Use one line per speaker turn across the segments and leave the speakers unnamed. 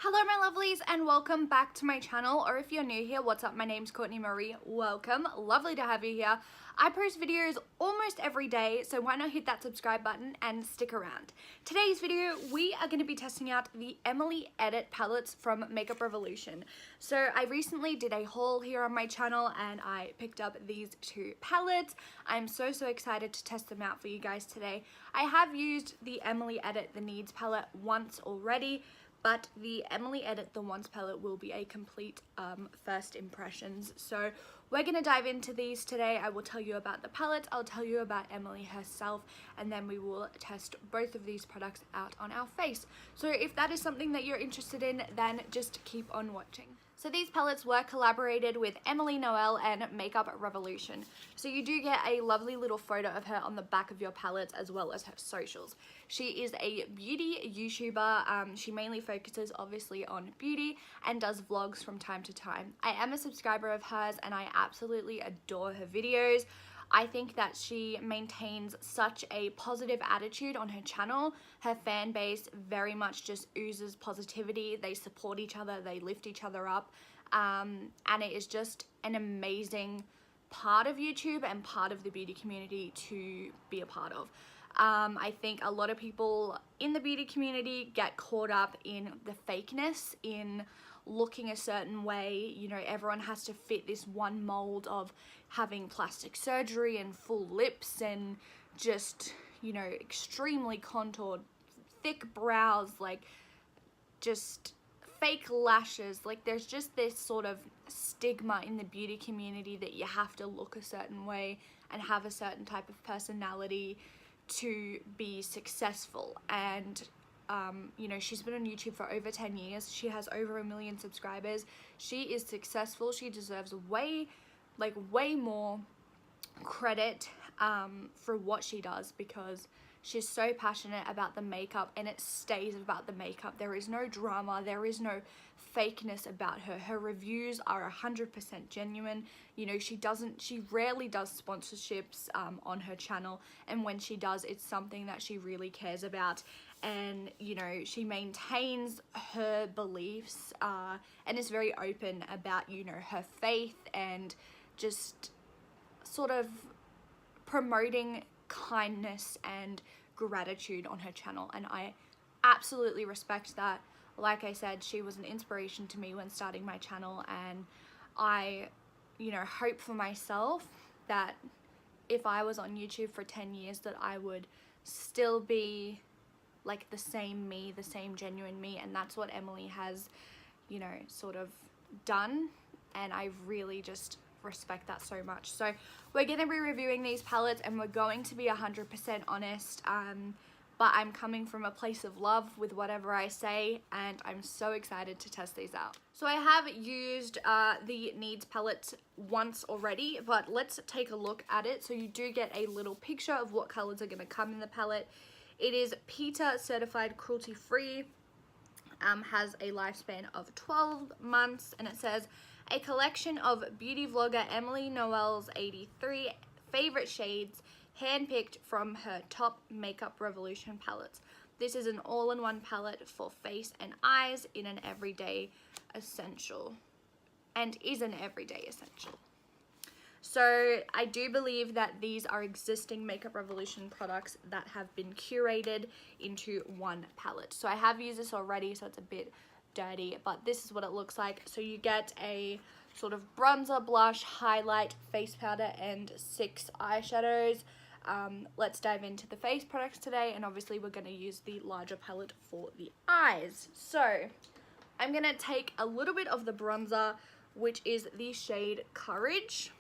Hello my lovelies and welcome back to my channel, or if you're new here, what's up? My name's Courtney Marie. Welcome. Lovely to have you here. I post videos almost every day, so why not hit that subscribe button and stick around. Today's video, we are going to be testing out the Emily Edit palettes from Makeup Revolution. So I recently did a haul here on my channel and I picked up these two palettes. I'm so excited to test them out for you guys today. I have used the Emily Edit The Needs palette once already, but the Emily Edit The Wants palette will be a complete first impressions. So we're going to dive into these today. I will tell you about the palettes, I'll tell you about Emily herself, and then we will test both of these products out on our face. So if that is something that you're interested in, then just keep on watching. So these palettes were collaborated with Emily, NOEL and Makeup Revolution. So you do get a lovely little photo of her on the back of your palettes as well as her socials. She is a beauty YouTuber. She mainly focuses obviously on beauty and does vlogs from time to time. I am a subscriber of hers and I absolutely adore her videos. I think that she maintains such a positive attitude on her channel. Her fan base very much just oozes positivity. They support each other, they lift each other up, and it is just an amazing part of YouTube and part of the beauty community to be a part of. I think a lot of people in the beauty community get caught up in the fakeness, in looking a certain way. You know, everyone has to fit this one mold of having plastic surgery and full lips and just, you know, extremely contoured, thick brows, like just fake lashes. Like there's just this sort of stigma in the beauty community that you have to look a certain way and have a certain type of personality to be successful. And you know, she's been on YouTube for over 10 years. She has over 1 million subscribers. She is successful. She deserves way more credit for what she does, because she's so passionate about the makeup and it stays about the makeup. There is no drama, there is no fakeness about her. Her reviews are 100% genuine. You know, she rarely does sponsorships on her channel, and when she does, it's something that she really cares about. And you know, she maintains her beliefs and is very open about, you know, her faith and just sort of promoting kindness and gratitude on her channel, and I absolutely respect that. Like I said, she was an inspiration to me when starting my channel, and I, you know, hope for myself that if I was on YouTube for 10 years that I would still be like the same me, the same genuine me, and that's what Emily has, you know, sort of done, and I really just respect that so much. So we're going to be reviewing these palettes and we're going to be 100% honest, but I'm coming from a place of love with whatever I say, and I'm so excited to test these out. So I have used the Needs palette once already, but let's take a look at it. So you do get a little picture of what colors are going to come in the palette. It is PETA certified, cruelty free, has a lifespan of 12 months, and it says a collection of beauty vlogger Emily NOEL's 83 favorite shades, handpicked from her top Makeup Revolution palettes. This is an all-in-one palette for face and eyes in an everyday essential, and is an everyday essential. So I do believe that these are existing Makeup Revolution products that have been curated into one palette. So I have used this already, so it's a bit dirty, but this is what it looks like. So you get a sort of bronzer, blush, highlight, face powder, and 6 eyeshadows. Let's dive into the face products today, and obviously we're going to use the larger palette for the eyes. So I'm going to take a little bit of the bronzer, which is the shade Courage,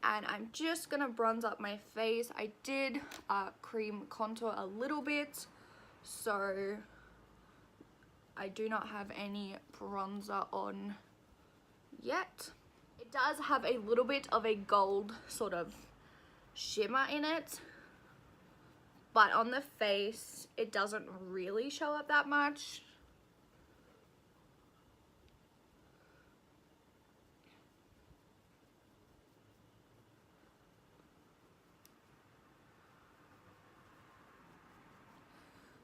and I'm just going to bronze up my face. I did cream contour a little bit, so I do not have any bronzer on yet. It does have a little bit of a gold sort of shimmer in it, but on the face it doesn't really show up that much.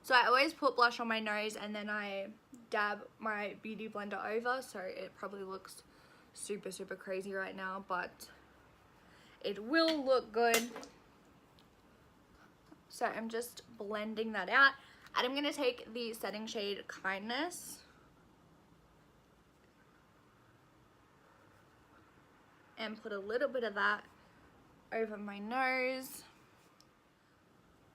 So I always put blush on my nose and then I dab my beauty blender over, so it probably looks super crazy right now, but it will look good. So I'm just blending that out, and I'm gonna take the setting shade Kindness and put a little bit of that over my nose.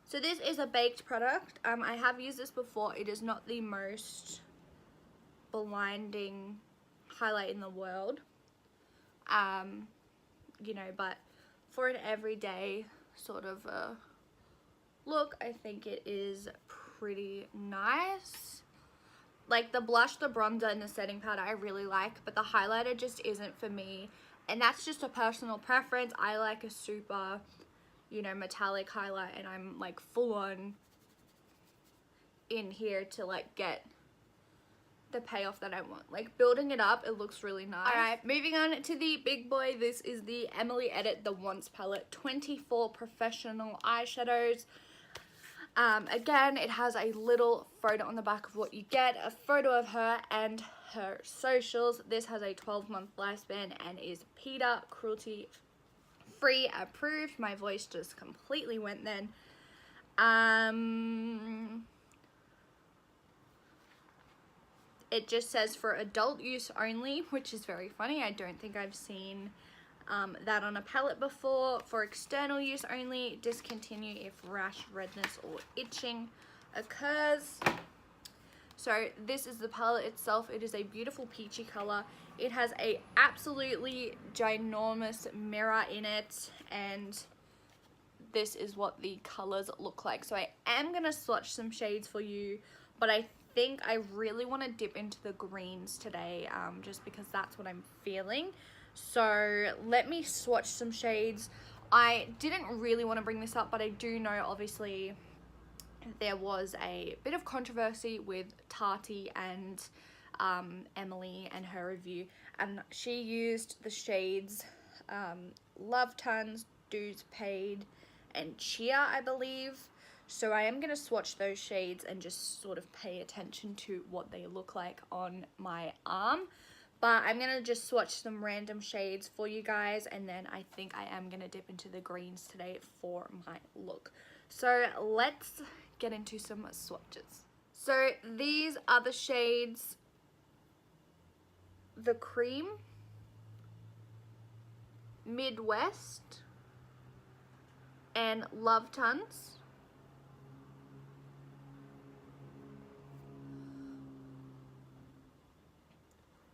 So this is a baked product. I have used this before. It is not the most blinding highlight in the world, you know, but for an everyday sort of a look, I think it is pretty nice. Like the blush, the bronzer, and the setting powder I really like, but the highlighter just isn't for me, and that's just a personal preference. I like a super, you know, metallic highlight, and I'm like full on in here to like get the payoff that I want. Like building it up, it looks really nice. Alright, moving on to the big boy. This is the Emily Edit The Once palette, 24 professional eyeshadows. Again, it has a little photo on the back of what you get, a photo of her and her socials. This has a 12-month lifespan and is PETA cruelty free approved. My voice just completely went then. It just says for adult use only, which is very funny. I don't think I've seen that on a palette before. For external use only, discontinue if rash, redness, or itching occurs. So this is the palette itself. It is a beautiful peachy color. It has a absolutely ginormous mirror in it, and this is what the colors look like. So I am gonna swatch some shades for you, but I think I really want to dip into the greens today, just because that's what I'm feeling. So let me swatch some shades. I didn't really want to bring this up, but I do know obviously there was a bit of controversy with Tati and Emily and her review, and she used the shades Love Tons, Dues Paid, and Cheer, I believe. So I am going to swatch those shades and just sort of pay attention to what they look like on my arm. But I'm going to just swatch some random shades for you guys, and then I think I am going to dip into the greens today for my look. So let's get into some swatches. So these are the shades: The Cream, Midwest, and Love Tons.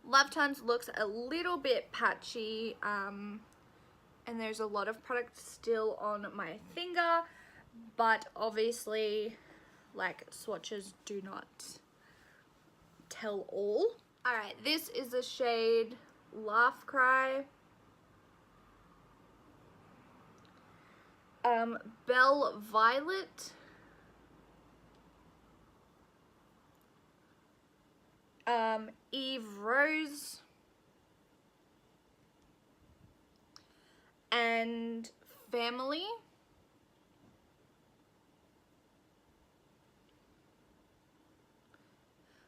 Love Tons looks a little bit patchy, and there's a lot of product still on my finger, but obviously, like, swatches do not tell all. Alright, this is the shade Laugh Cry, Belle Violet, Eve Rose, and Family.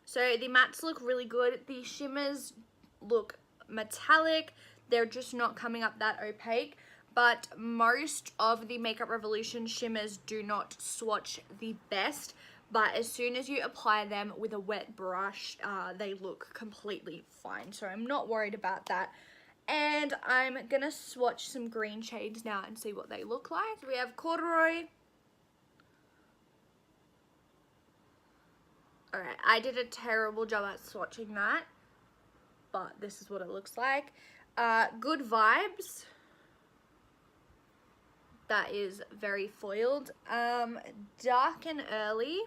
So the mattes look really good. The shimmers look metallic. They're just not coming up that opaque. But most of the Makeup Revolution shimmers do not swatch the best. But as soon as you apply them with a wet brush, they look completely fine. So I'm not worried about that. And I'm going to swatch some green shades now and see what they look like. So we have Corduroy. Alright, I did a terrible job at swatching that, but this is what it looks like. Good Vibes. That is very foiled. Dark and Early,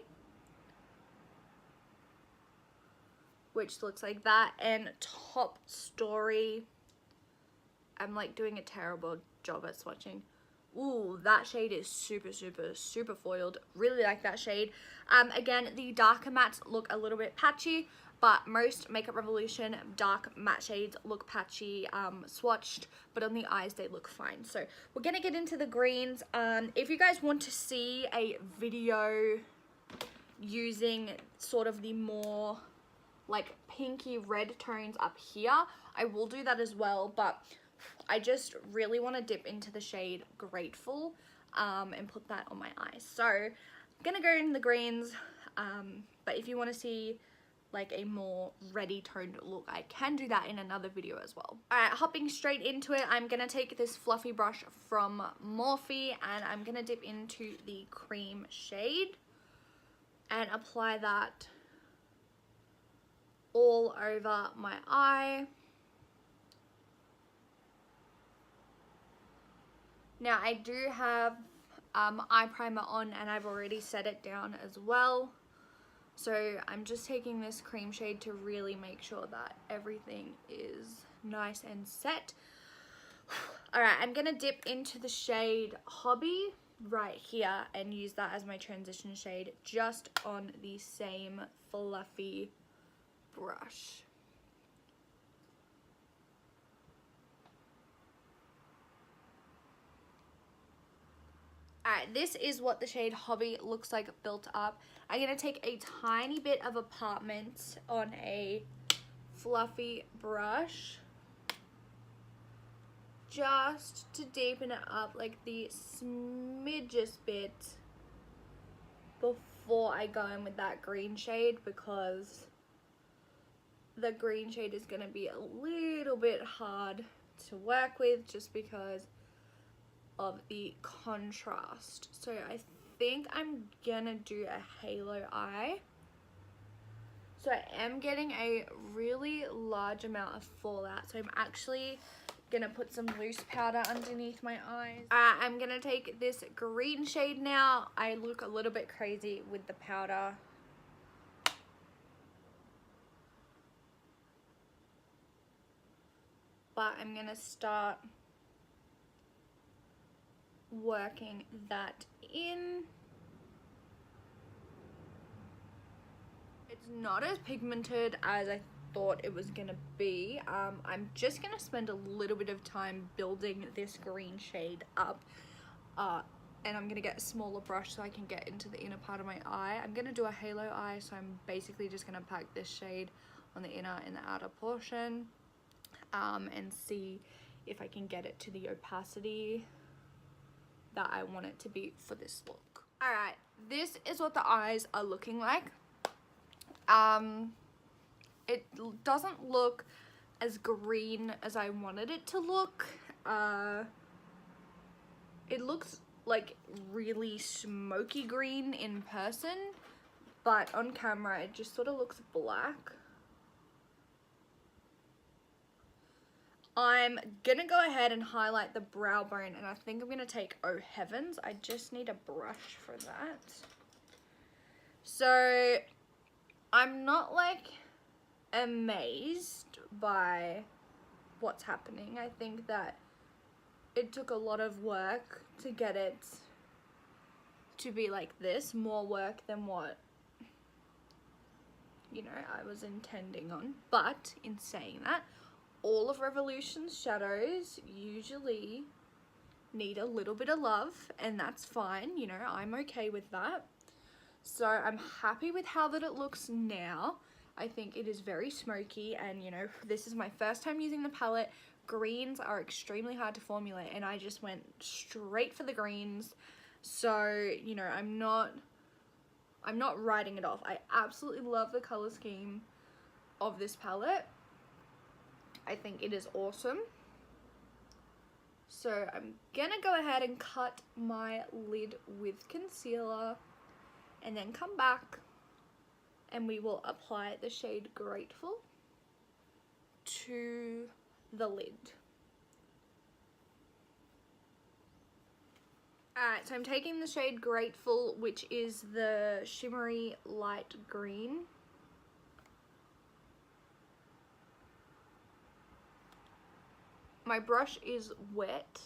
which looks like that, and Top Story. I'm like doing a terrible job at swatching. Ooh, that shade is super foiled. Really like that shade. Again, the darker mattes look a little bit patchy, but most Makeup Revolution dark matte shades look patchy swatched, but on the eyes they look fine. So we're gonna get into the greens. If you guys want to see a video, using sort of the more like pinky red tones up here. I will do that as well, but I just really want to dip into the shade Grateful and put that on my eyes. So I'm gonna go in the greens, but if you want to see like a more ready toned look, I can do that in another video as well. Alright, hopping straight into it, I'm gonna take this fluffy brush from Morphe and I'm gonna dip into the cream shade and apply that all over my eye. Now I do have eye primer on and I've already set it down as well. So I'm just taking this cream shade to really make sure that everything is nice and set. Alright, I'm gonna dip into the shade Hobby right here and use that as my transition shade just on the same fluffy brush. Alright, this is what the shade Hobby looks like built up. I'm going to take a tiny bit of Apartment on a fluffy brush just to deepen it up like the smidgest bit before I go in with that green shade, because the green shade is going to be a little bit hard to work with just because of the contrast. So I think I'm gonna do a halo eye. So I am getting a really large amount of fallout, so I'm actually gonna put some loose powder underneath my eyes. I'm gonna take this green shade now. I look a little bit crazy with the powder. But I'm gonna start working that in. It's not as pigmented as I thought it was gonna be. I'm just gonna spend a little bit of time building this green shade up, and I'm gonna get a smaller brush so I can get into the inner part of my eye. I'm gonna do a halo eye, so I'm basically just gonna pack this shade on the inner and the outer portion, and see if I can get it to the opacity that I want it to be for this look. Alright, this is what the eyes are looking like. It doesn't look as green as I wanted it to look. It looks like really smoky green in person, but on camera it just sort of looks black. I'm gonna go ahead and highlight the brow bone, and I think I'm gonna take Oh Heavens. I just need a brush for that. So I'm not like amazed by what's happening. I think that it took a lot of work to get it to be like this, more work than what, you know, I was intending on. But in saying that, all of Revolution's shadows usually need a little bit of love, and that's fine, you know, I'm okay with that. So I'm happy with how that it looks now. I think it is very smoky, and you know, this is my first time using the palette. Greens are extremely hard to formulate, and I just went straight for the greens. So, you know, I'm not writing it off. I absolutely love the color scheme of this palette. I think it is awesome. So I'm gonna go ahead and cut my lid with concealer and then come back and we will apply the shade Grateful to the lid. Alright, so I'm taking the shade Grateful, which is the shimmery light green. My brush is wet.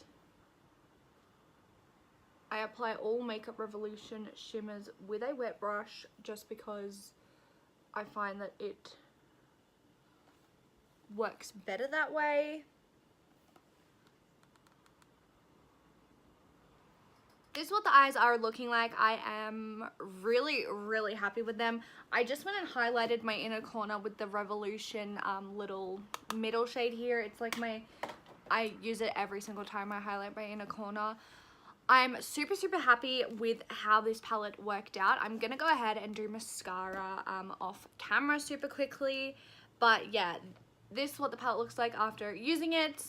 I apply all Makeup Revolution shimmers with a wet brush just because I find that it works better that way. this is what the eyes are looking like. I am really, really happy with them. I just went and highlighted my inner corner with the Revolution little middle shade here. It's like I use it every single time I highlight my inner corner. I'm super, super happy with how this palette worked out. I'm going to go ahead and do mascara off camera super quickly. But yeah, this is what the palette looks like after using it.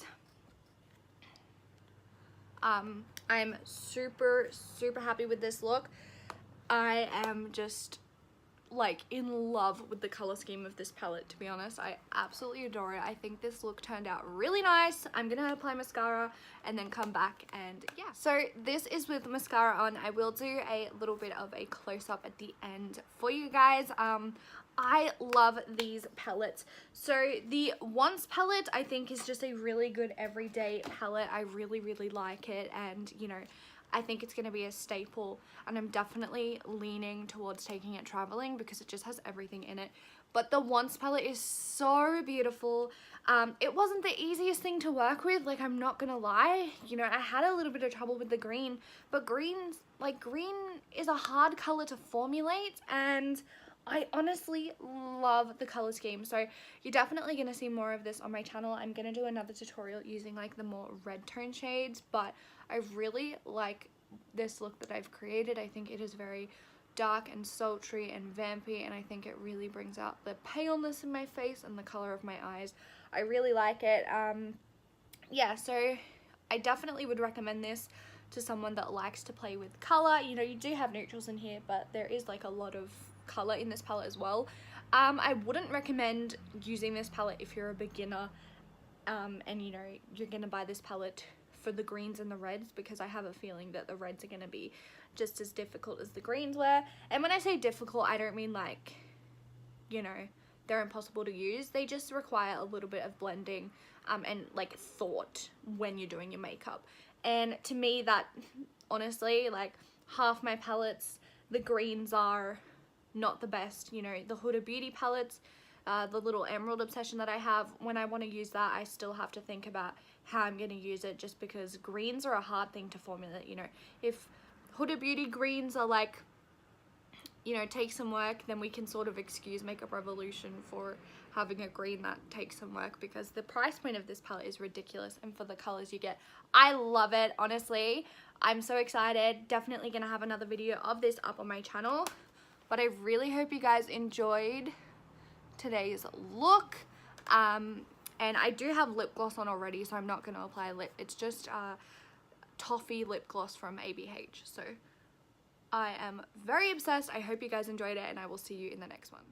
I'm super, super happy with this look. I am just like in love with the color scheme of this palette, to be honest. I absolutely adore it. I think this look turned out really nice. I'm gonna apply mascara and then come back, and yeah. So this is with mascara on. I will do a little bit of a close-up at the end for you guys. I love these palettes. So the Once palette I think is just a really good everyday palette. I really, really like it, and you know, I think it's going to be a staple, and I'm definitely leaning towards taking it traveling because it just has everything in it. But the Once palette is so beautiful. It wasn't the easiest thing to work with, like, I'm not gonna lie. You know, I had a little bit of trouble with the green, but green is a hard color to formulate, and I honestly love the color scheme. So you're definitely going to see more of this on my channel. I'm going to do another tutorial using like the more red tone shades, but I really like this look that I've created. I think it is very dark and sultry and vampy, and I think it really brings out the paleness in my face and the color of my eyes. I really like it. Yeah, so I definitely would recommend this to someone that likes to play with color. You know, you do have neutrals in here, but there is like a lot of color in this palette as well. I wouldn't recommend using this palette if you're a beginner and you know you're gonna buy this palette for the greens and the reds, because I have a feeling that the reds are gonna be just as difficult as the greens were. And when I say difficult, I don't mean like, you know, they're impossible to use. They just require a little bit of blending and like thought when you're doing your makeup. And to me, that honestly, like, half my palettes, the greens are not the best. You know, the Huda Beauty palettes, the little Emerald Obsession that I have, when I want to use that, I still have to think about how I'm going to use it, just because greens are a hard thing to formulate. You know, if Huda Beauty greens are like, you know, take some work, then we can sort of excuse Makeup Revolution for having a green that takes some work, because the price point of this palette is ridiculous, and for the colors you get, I love it. Honestly, I'm so excited. Definitely gonna have another video of this up on my channel, but I really hope you guys enjoyed today's look. And I do have lip gloss on already, so I'm not gonna apply lip. It's just toffee lip gloss from ABH. So I am very obsessed. I hope you guys enjoyed it, and I will see you in the next one.